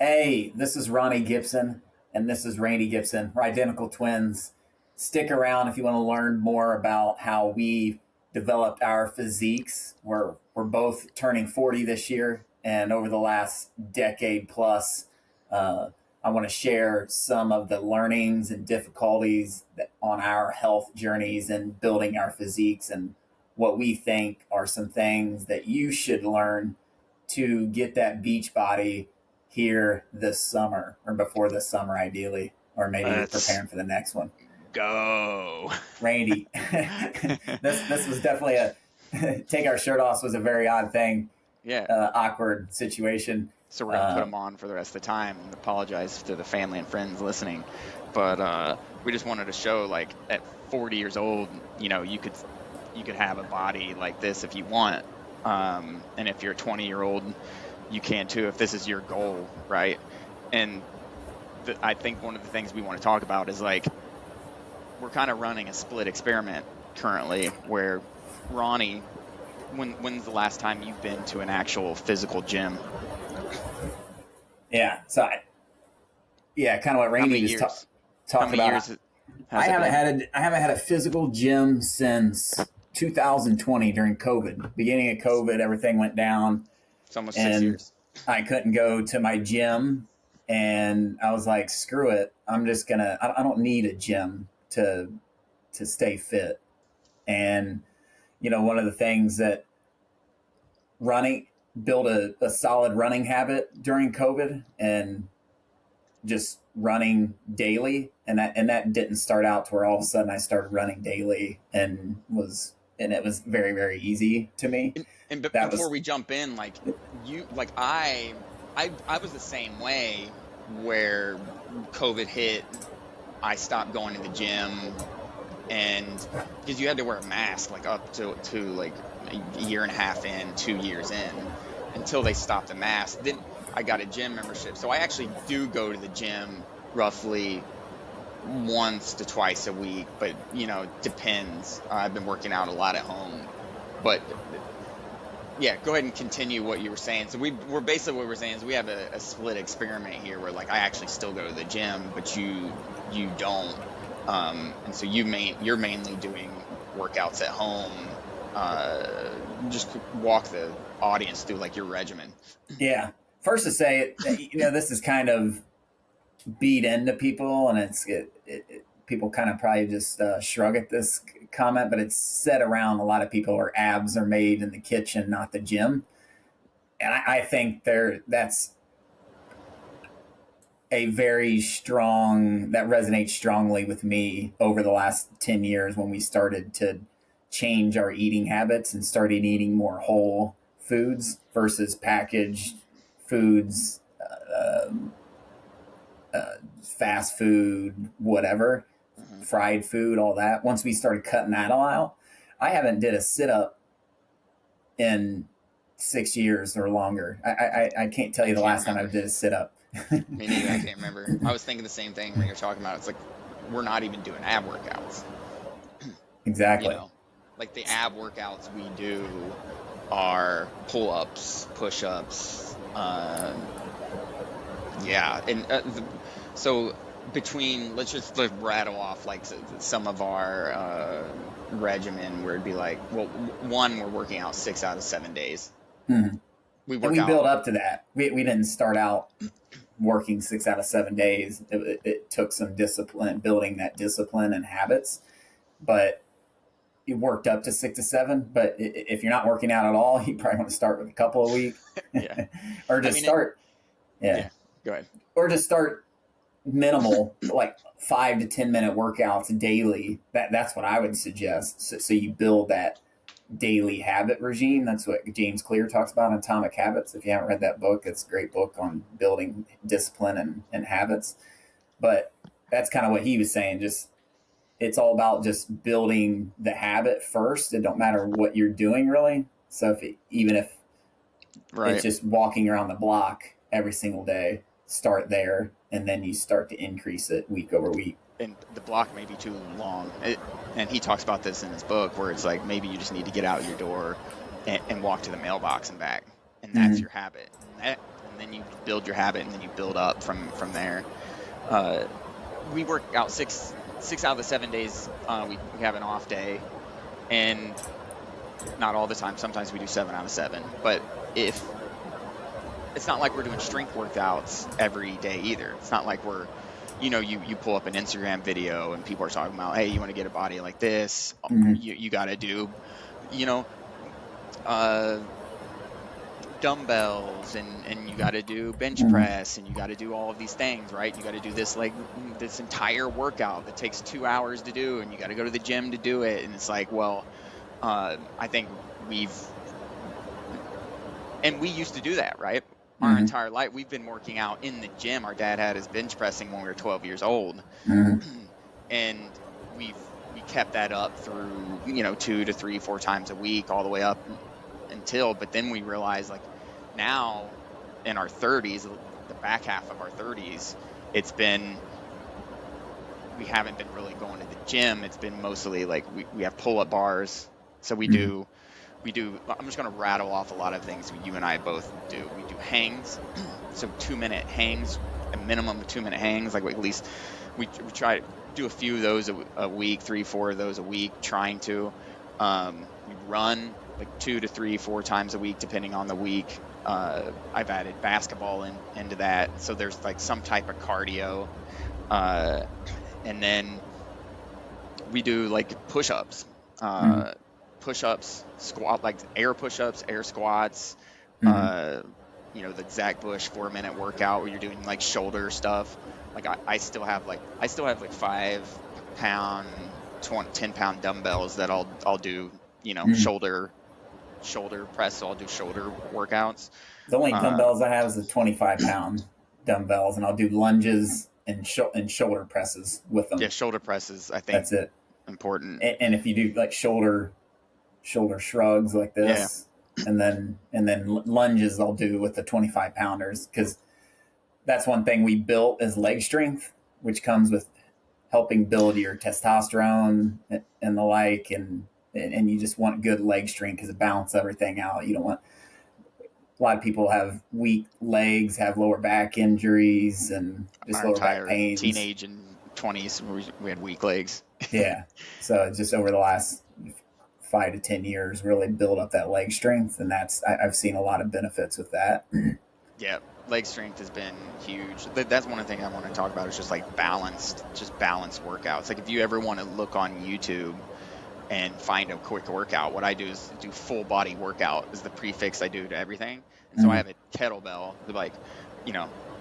Hey, this is Ronnie Gibson, and this is Randy Gibson. We're identical twins. Stick around if you want to learn more about how we developed our physiques. We're both turning 40 this year, and over the last decade plus, I want to share some of the learnings and difficulties on our health journeys and building our physiques, and what we think are some things that you should learn to get that beach body here this summer, or before this summer ideally, or maybe you're Let's preparing for the next one. go. Randy, this was definitely a take our shirt off was a very odd thing, Yeah. awkward situation. So we're gonna put them on for the rest of the time and apologize to the family and friends listening. But we just wanted to show, like, at 40 years old, you could have a body like this if you want. And if you're a 20-year-old, you can too if this is your goal, right? And I think one of the things we want to talk about is, like, we're kind of running a split experiment currently where, Ronnie, when's the last time you've been to an actual physical gym? Yeah, yeah, kind of what How Randy many was years? How talking many about. years I has it haven't been? had a physical gym since 2020 during COVID. Beginning of COVID, everything went down, It's almost six and years. I couldn't go to my gym, and I was like, screw it. I'm just gonna. I don't need a gym to stay fit. And one of the things that running build a solid running habit during COVID, and just running daily, and that didn't start out to where all of a sudden I started running daily and it was very, very easy to me. That Before was we jump in, like, I was the same way, where COVID hit. I stopped going to the gym, and because you had to wear a mask, like, up to like a year and a half in, 2 years in, until they stopped the mask. Then I got a gym membership, so I actually do go to the gym roughly once to twice a week, but depends. I've been working out a lot at home, but yeah, go ahead and continue what you were saying. So we're basically, what we're saying is we have a split experiment here, where, like, I actually still go to the gym, but you don't, and so you're mainly doing workouts at home. Just walk the audience through, like, your regimen. Yeah. First to say, this is kind of beat into people, and people kind of probably just shrug at this comment, but it's said around a lot of people, or abs are made in the kitchen, not the gym. And I think that's a very strong, that resonates strongly with me over the last 10 years, when we started to change our eating habits and started eating more whole foods versus packaged foods, fast food, whatever, fried food, all that. Once we started cutting that all out, I haven't did a sit up in 6 years or longer. I can't tell you the last time I did a sit up. Me neither. I can't remember. I was thinking the same thing when you're talking about it. It's like, we're not even doing ab workouts. Exactly. Like, the ab workouts we do are pull-ups, push-ups. Yeah, and so between, let's just rattle off, like, some of our regimen, where it'd be like, well, one, we're working out 6 out of 7 days. Mm-hmm. We And work we out. build up to that. We didn't start out working 6 out of 7 days. It took some discipline, building that discipline and habits, but it worked up to 6 to 7. But if you're not working out at all, you probably want to start with a couple a week. Yeah. Or just start. Yeah. Go ahead. Or just start minimal, like 5 to 10 minute workouts daily. That's what I would suggest. So you build that daily habit regime. That's what James Clear talks about in Atomic Habits. If you haven't read that book, it's a great book on building discipline and habits. But that's kind of what he was saying. Just, it's all about just building the habit first. It don't matter what you're doing, really. So even if it's just walking around the block every single day, start there, and then you start to increase it week over week. And the block may be too long. And he talks about this in his book, where it's like, maybe you just need to get out your door and walk to the mailbox and back. And that's your habit. And and then you build your habit, and then you build up from there. We work out six out of the 7 days. We have an off day, and not all the time. Sometimes we do 7 out of 7. But if it's not like we're doing strength workouts every day either. It's not like we're, you pull up an Instagram video and people are talking about, hey, you want to get a body like this, Mm-hmm. you got to do, you know, uh, dumbbells, and you got to do bench press, and you got to do all of these things, right? You got to do this, like, this entire workout that takes 2 hours to do, and you got to go to the gym to do it. And it's like, well, I think we used to do that, right? Our entire life. We've been working out in the gym. Our dad had us bench pressing when we were 12 years old. And we kept that up through, 2 to 3, 4 times a week, all the way up until, but then we realized, like, now in our 30s, the back half of our 30s, we haven't been really going to the gym. It's been mostly like we have pull-up bars. So we do, I'm just going to rattle off a lot of things you and I both do. We do hangs. So 2-minute hangs, a minimum of 2-minute hangs. Like, at least we try to do a few of those a week, 3, 4 of those a week, trying to. We run like 2 to 3, 4 times a week, depending on the week. I've added basketball into that. So there's like some type of cardio. And then we do like push-ups. Push-ups, like air push-ups, air squats, the Zach Bush 4-minute workout where you're doing like shoulder stuff. Like I still have like 5-pound, 10-pound dumbbells that I'll do, shoulder press. So I'll do shoulder workouts. The only dumbbells I have is the 25-pound dumbbells, and I'll do lunges and shoulder presses with them. Yeah, shoulder presses, I think that's it. Important. And if you do like shoulder shrugs like this, and then lunges I'll do with the 25-pounders, because that's one thing we built is leg strength, which comes with helping build your testosterone and the like, and you just want good leg strength because it balances everything out. You don't want, a lot of people have weak legs, have lower back injuries, and just our lower back pains. Teenage and 20s, we had weak legs. Yeah. So just over the last 5 to 10 years, really build up that leg strength. And I've seen a lot of benefits with that. Yeah. Leg strength has been huge. That's one of the things I want to talk about, is just like balanced workouts. Like, if you ever want to look on YouTube and find a quick workout, what I do is do full body workout is the prefix I do to everything. And so I have a kettlebell, like,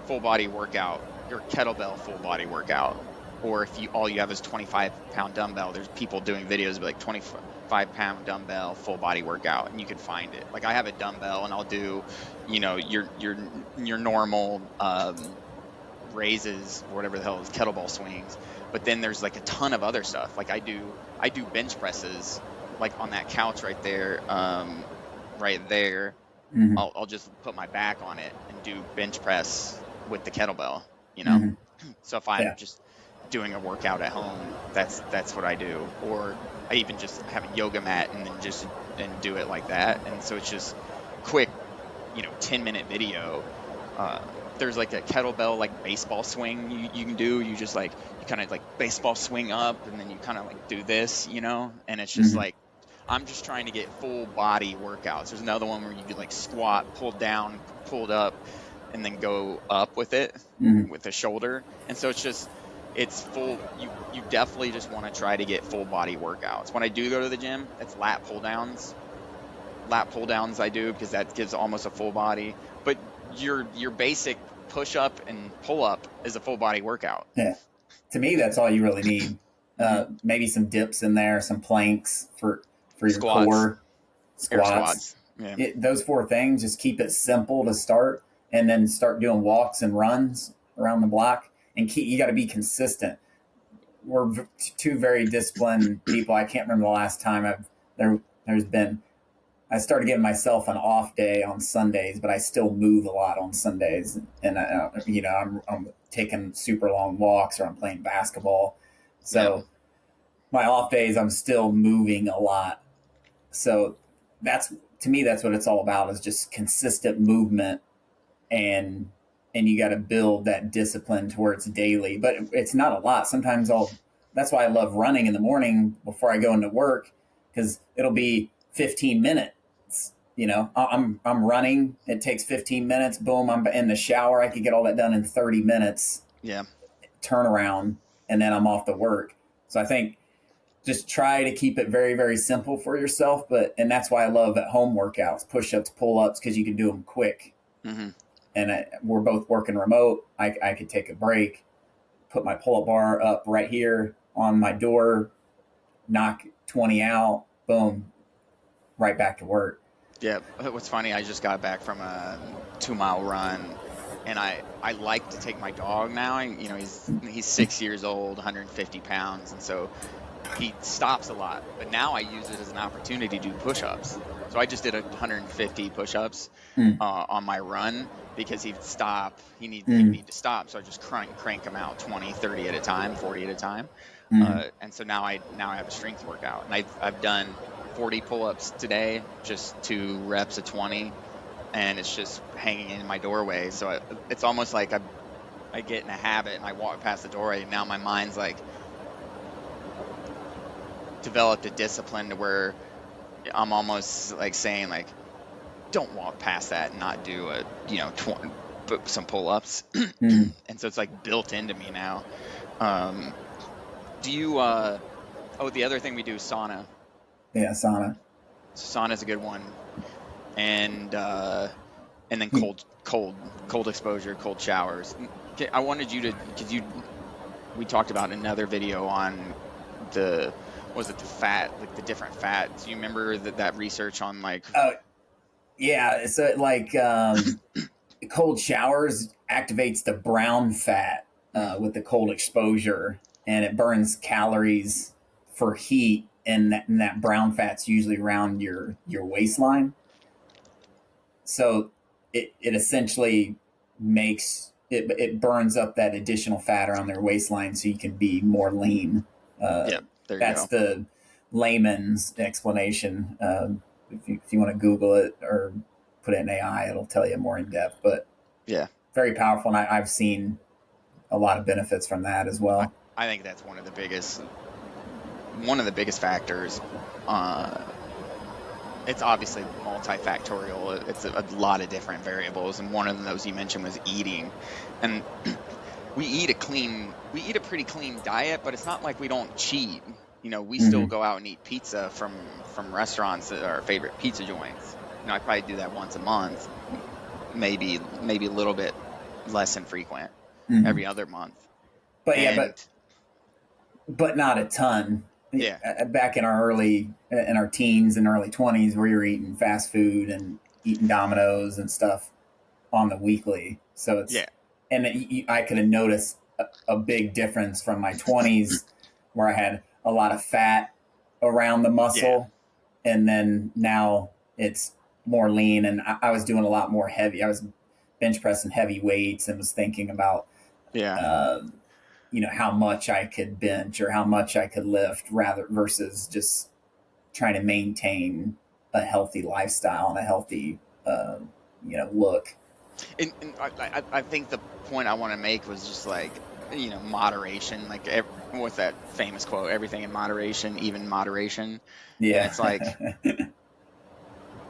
full body workout, your kettlebell full body workout. Or if all you have is 25-pound dumbbell, there's people doing videos of like 25-pound dumbbell full body workout, and you can find it. Like, I have a dumbbell, and I'll do, your normal raises, or whatever the hell is kettlebell swings. But then there's like a ton of other stuff. Like, I do bench presses, like on that couch right there, I'll just put my back on it and do bench press with the kettlebell, So if I'm just doing a workout at home, that's what I do. Or I even just have a yoga mat and then do it like that. And so it's just quick, 10-minute video. There's like a kettlebell, like baseball swing you can do. You just like, you kind of like baseball swing up, and then you kind of like do this, and it's just like, I'm just trying to get full body workouts. There's another one where you could like squat, pull down, pulled up, and then go up with it with the shoulder. And so it's full. You definitely just want to try to get full body workouts. When I do go to the gym, it's lat pull downs. I do, because that gives almost a full body. But your basic push up and pull up is a full body workout. Yeah. To me, that's all you really need. Maybe some dips in there, some planks for your squats, core. Squats. Yeah. Those 4 things, just keep it simple to start, and then start doing walks and runs around the block. And you got to be consistent. We're 2 very disciplined people. I can't remember the last time I started giving myself an off day on Sundays, but I still move a lot on Sundays. And I'm taking super long walks, or I'm playing basketball. So my off days, I'm still moving a lot. So to me, that's what it's all about, is just consistent movement and you got to build that discipline towards daily. But it's not a lot. Sometimes I'll. That's why I love running in the morning before I go into work, because it'll be 15 minutes. You know, I'm running. It takes 15 minutes. Boom, I'm in the shower. I could get all that done in 30 minutes. Yeah. Turnaround, and then I'm off to work. So I think just try to keep it very, very simple for yourself. And that's why I love at home workouts, push-ups, pull-ups, because you can do them quick. Mm-hmm. And we're both working remote. I could take a break, put my pull-up bar up right here on my door, knock 20 out, boom, right back to work. Yeah. What's funny, I just got back from a 2-mile run, and I like to take my dog now. You know, he's 6 years old, 150 pounds, and so he stops a lot. But now I use it as an opportunity to do push-ups. So I just did 150 push-ups on my run, because he'd stop. He'd need to stop. So I just crank him out 20, 30 at a time, 40 at a time. And so now I have a strength workout, and I've done 40 pull-ups today, just 2 reps of 20, and it's just hanging in my doorway. So it's almost like I get in a habit and I walk past the doorway, and now my mind's like developed a discipline to where I'm almost like saying, like, don't walk past that and not do some pull-ups. And so it's like built into me now. Do you the other thing we do is sauna. Yeah, sauna. Sauna's a good one. And then cold exposure, cold showers. I wanted you to, because we talked about in another video on the fat, like the different fats. Do you remember that research on, like? Yeah, so like cold showers activates the brown fat with the cold exposure, and it burns calories for heat, and that brown fat's usually around your waistline. So it essentially makes it burns up that additional fat around their waistline, so you can be more lean. That's the layman's explanation. If you want to Google it or put it in AI, it'll tell you more in depth. But yeah, very powerful, and I've seen a lot of benefits from that as well. I think that's one of the biggest factors. It's obviously multifactorial. It's a lot of different variables, and one of those you mentioned was eating. And we eat a pretty clean diet, but it's not like we don't cheat. You know, we still go out and eat pizza from restaurants that are our favorite pizza joints. You know, I probably do that once a month, maybe a little bit less infrequent, every other month. But but not a ton. Yeah. Back in our teens and early 20s, we were eating fast food and eating Domino's and stuff on the weekly. So it's and I could have noticed a big difference from my 20s, where I had a lot of fat around the muscle, and then now it's more lean, and I was doing a lot more heavy. I was bench pressing heavy weights and was thinking about how much I could bench or how much I could lift, versus just trying to maintain a healthy lifestyle and a healthy look. And I think the point I want to make was just like, moderation. Like, what's that famous quote? Everything in moderation, even moderation. Yeah. And it's like,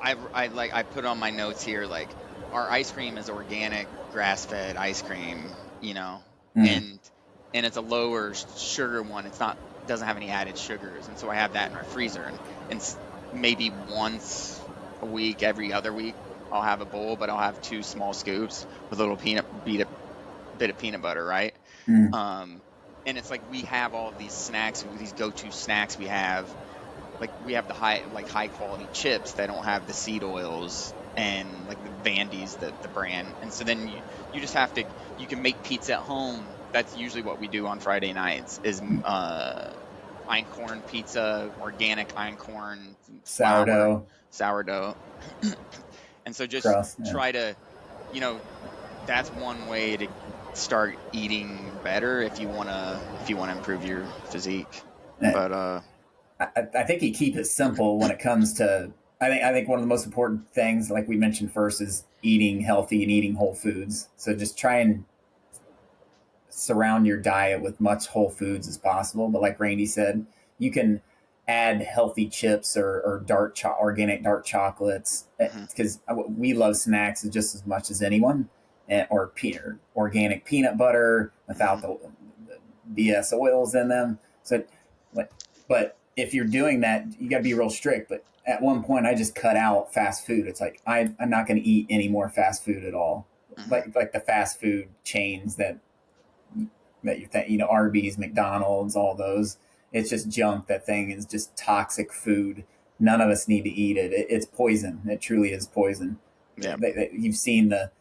I put on my notes here, like, our ice cream is organic, grass-fed ice cream, and it's a lower sugar one. Doesn't have any added sugars, and so I have that in my freezer. And maybe once a week, every other week, I'll have a bowl, but I'll have 2 small scoops with a little bit of peanut butter, right? And it's like we have all of these snacks, these go-to snacks we have. Like, we have the high quality chips that don't have the seed oils, and like the Vandy's, the brand. And so then you just have to, you can make pizza at home. That's usually what we do on Friday nights, is einkorn pizza, organic einkorn sourdough. And so just try to, that's one way to start eating better if you want to improve your physique. But I think you keep it simple when it comes to, I think one of the most important things, like we mentioned first, is eating healthy and eating whole foods. So just try and surround your diet with much whole foods as possible. But like Randy said, you can add healthy chips or organic dark chocolates, Hmm. because we love snacks just as much as anyone, or organic peanut butter without Hmm. the BS oils in them. So, but if you're doing that, you got to be real strict. But at one point, I just cut out fast food. It's like I'm not going to eat any more fast food at all. Hmm. Like the fast food chains that you think, Arby's, McDonald's, all those. It's just junk. That thing is just toxic food. None of us need to eat it. It's poison. It truly is poison. Yeah. You've seen the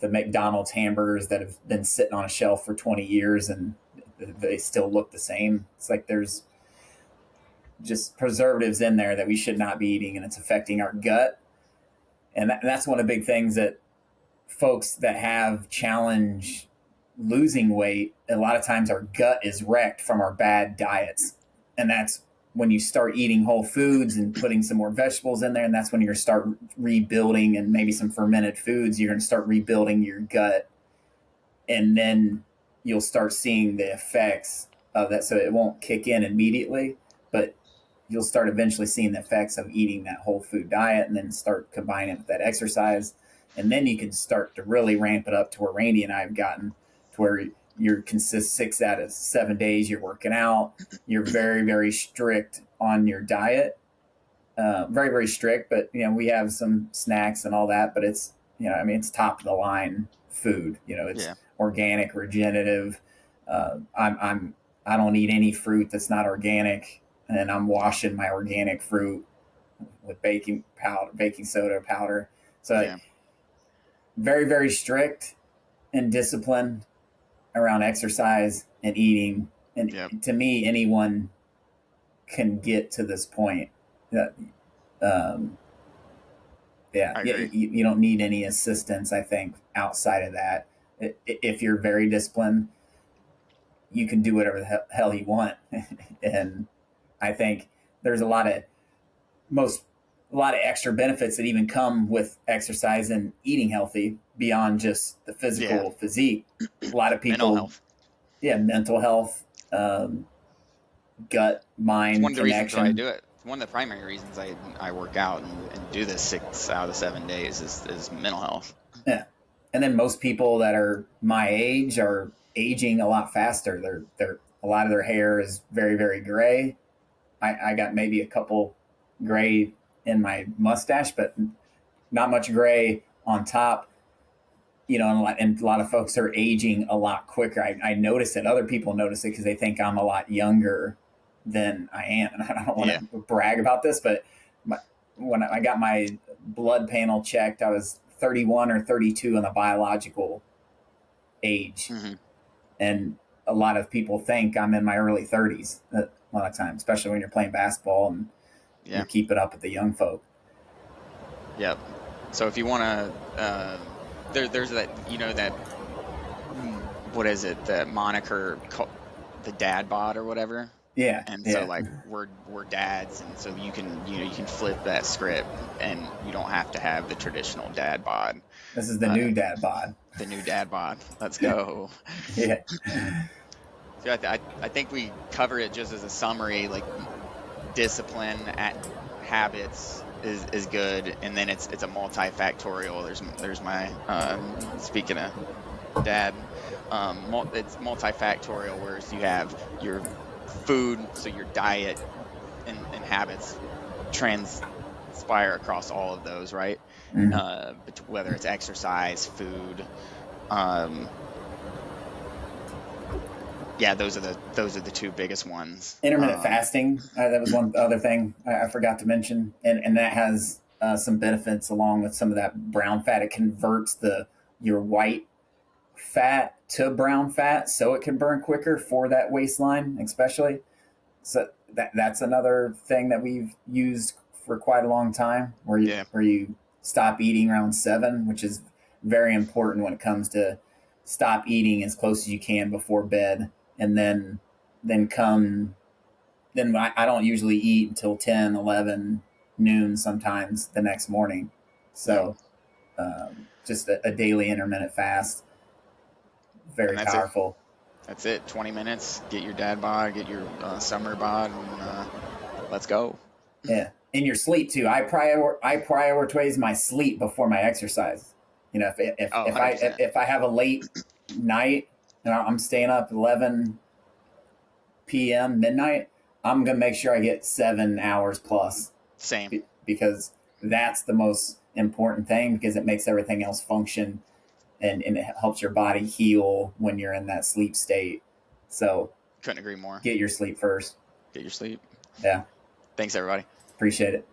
McDonald's hamburgers that have been sitting on a shelf for 20 years and they still look the same. It's like there's just preservatives in there that we should not be eating, and it's affecting our gut. And that's one of the big things that folks that have challenge losing weight, a lot of times our gut is wrecked from our bad diets. And that's when you start eating whole foods and putting some more vegetables in there. And that's when you're start rebuilding, and maybe some fermented foods, you're going to start rebuilding your gut. And then you'll start seeing the effects of that. So it won't kick in immediately, but you'll start eventually seeing the effects of eating that whole food diet, and then start combining it with that exercise. And then you can start to really ramp it up to where Randy and I have gotten, to where you're consist 6 out of 7 days you're working out. You're very, very strict on your diet. Very, very strict, but we have some snacks and all that, but it's, it's top of the line food. It's Yeah. organic, regenerative. I don't eat any fruit that's not organic, and I'm washing my organic fruit with baking soda powder. So Yeah. very, very strict and disciplined around exercise and eating. And Yep. to me, anyone can get to this point. That, um, yeah, I yeah, agree. you don't need any assistance, I think, outside of that. If you're very disciplined, you can do whatever the hell you want. And I think there's most a lot of extra benefits that even come with exercise and eating healthy beyond just the Yeah. physical physique. A lot of Mental people, health. yeah, mental health, gut It's one mind of the reasons why I connection. do it. One of the primary reasons I work out and do this 6 out of 7 days is mental health. Yeah. And then most people that are my age are aging a lot faster. They're a lot of their hair is very, very gray. I got maybe a couple gray in my mustache, but not much gray on top. And a lot of folks are aging a lot quicker. I notice it. Other people notice it because they think I'm a lot younger than I am. And I don't want Yeah. to brag about this, but when I got my blood panel checked, I was 31 or 32 in the biological age. Hmm. And a lot of people think I'm in my early 30s a lot of times, especially when you're playing basketball and you're Yeah. keeping up with the young folk. Yep. So if you want to, there's that, that, what is it? The moniker, the dad bod or whatever. Yeah, And so yeah. like we're dads, and so you can flip that script, and you don't have to have the traditional dad bod. This is the Uh, new dad bod. the new dad bod. Let's go. Yeah. So I think we cover it just as a summary. Like discipline at habits is good, and then it's a multifactorial. There's my speaking of dad. It's multifactorial, whereas you have your food, so your diet and habits transpire across all of those, right? Mhm. Whether it's exercise, food, um, yeah, those are the two biggest ones. Intermittent fasting, that was one other thing I forgot to mention, and that has some benefits along with some of that brown fat. It converts your white fat to brown fat, so it can burn quicker for that waistline, especially. So that's another thing that we've used for quite a long time, Yeah. where you stop eating around 7, which is very important when it comes to stop eating as close as you can before bed, and then come then I don't usually eat until 10, 11, noon sometimes the next morning. So just a daily intermittent fast, And very that's it. powerful. That's it. 20 minutes. Get your dad bod. Get your summer bod, and let's go. Yeah, in your sleep too. I prioritize my sleep before my exercise. You know, Oh, 100%. if I have a late night and I'm staying up 11 p.m. midnight, I'm gonna make sure I get 7 hours plus Same. because that's the most important thing because it makes everything else function and it helps your body heal when you're in that sleep state. So Couldn't agree more. get your sleep first. Get your sleep. Yeah, Thanks, everybody. appreciate it.